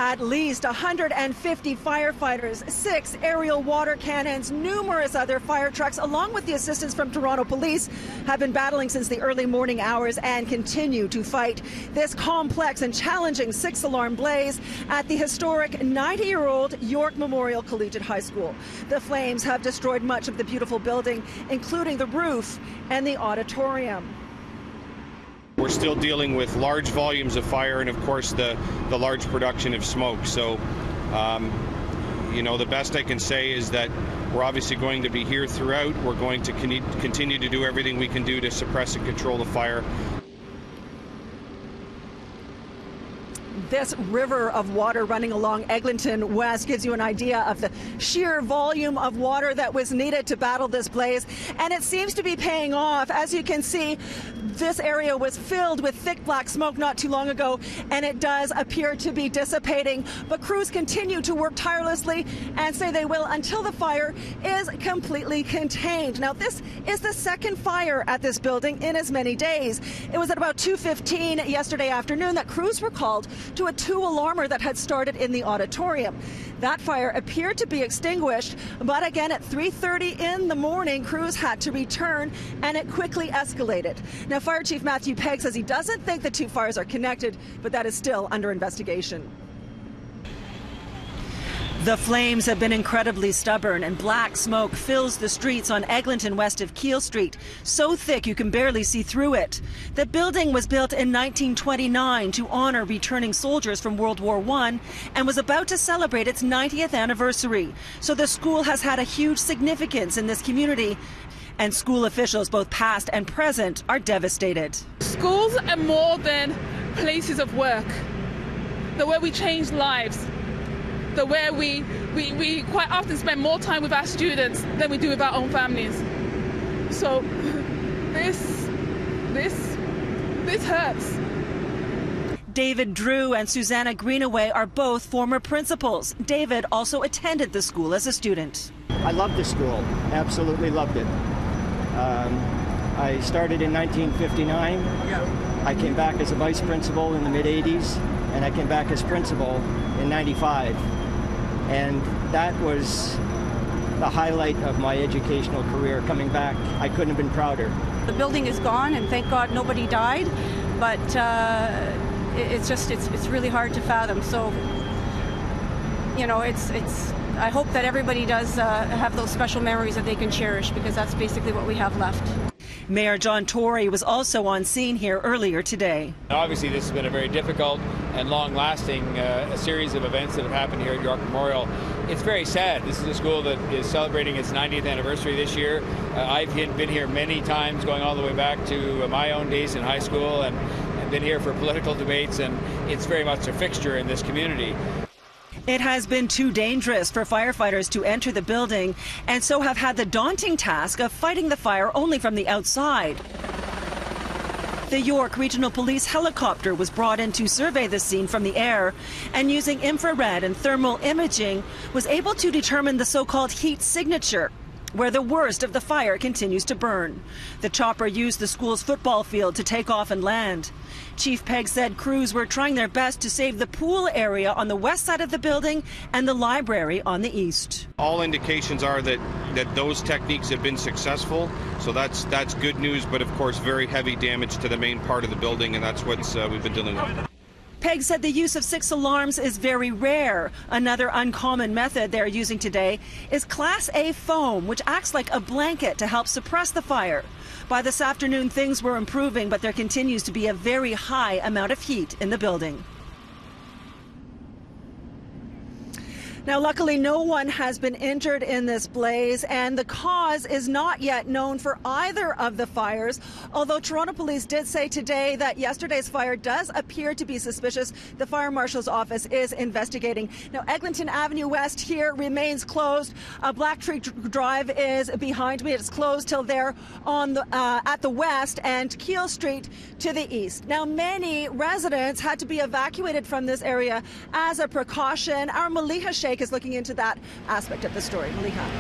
At least 150 firefighters, 6 aerial water cannons, numerous other fire trucks, along with the assistance from Toronto Police, have been battling since the early morning hours and continue to fight this complex and challenging 6-alarm blaze at the historic 90-year-old York Memorial Collegiate High School. The flames have destroyed much of the beautiful building, including the roof and the auditorium. We're still dealing with large volumes of fire and, of course, the large production of smoke. So, the best I can say is that we're obviously going to be here throughout. We're going to continue to do everything we can do to suppress and control the fire. This river of water running along Eglinton West gives you an idea of the sheer volume of water that was needed to battle this blaze, and it seems to be paying off. As you can see, this area was filled with thick black smoke not too long ago, and it does appear to be dissipating. But crews continue to work tirelessly and say they will until the fire is completely contained. Now, this is the second fire at this building in as many days. It was at about 2:15 yesterday afternoon that crews were called to a 2-alarmer that had started in the auditorium. That fire appeared to be extinguished, but again at 3:30 in the morning, crews had to return, and it quickly escalated. Now, Fire Chief Matthew Pegg says he doesn't think the two fires are connected, but that is still under investigation. The flames have been incredibly stubborn, and black smoke fills the streets on Eglinton west of Keele Street, so thick you can barely see through it. The building was built in 1929 to honor returning soldiers from World War I and was about to celebrate its 90th anniversary. So the school has had a huge significance in this community, and school officials, both past and present, are devastated. Schools are more than places of work. They're where we change lives. The where we quite often spend more time with our students than we do with our own families. So this hurts. David Drew and Susanna Greenaway are both former principals. David also attended the school as a student. I loved the school, absolutely loved it. I started in 1959. I came back as a vice principal in the mid-'80s, and I came back as principal in 95. And that was the highlight of my educational career, coming back. I couldn't have been prouder. The building is gone, and thank God nobody died, but it's really hard to fathom. So, I hope that everybody does have those special memories that they can cherish, because that's basically what we have left. Mayor John Tory was also on scene here earlier today. Obviously, this has been a very difficult and long-lasting a series of events that have happened here at York Memorial. It's very sad. This is a school that is celebrating its 90th anniversary this year. I've been here many times, going all the way back to my own days in high school, and been here for political debates, and it's very much a fixture in this community. It has been too dangerous for firefighters to enter the building, and so have had the daunting task of fighting the fire only from the outside. The York Regional Police helicopter was brought in to survey the scene from the air, and using infrared and thermal imaging was able to determine the so-called heat signature, where the worst of the fire continues to burn. The chopper used the school's football field to take off and land. Chief Pegg said crews were trying their best to save the pool area on the west side of the building and the library on the east. All indications are that those techniques have been successful, so that's good news, but of course very heavy damage to the main part of the building, and that's what we've been dealing with. Pegg said the use of 6 alarms is very rare. Another uncommon method they're using today is Class A foam, which acts like a blanket to help suppress the fire. By this afternoon, things were improving, but there continues to be a very high amount of heat in the building. Now, luckily, no one has been injured in this blaze, and the cause is not yet known for either of the fires, although Toronto Police did say today that yesterday's fire does appear to be suspicious. The Fire Marshal's office is investigating. Now, Eglinton Avenue West here remains closed. Blacktree Drive is behind me. It's closed till there on the, at the west, and Keele Street to the east. Now, many residents had to be evacuated from this area as a precaution. Our Maliha Sheikh is looking into that aspect of the story. Maliha.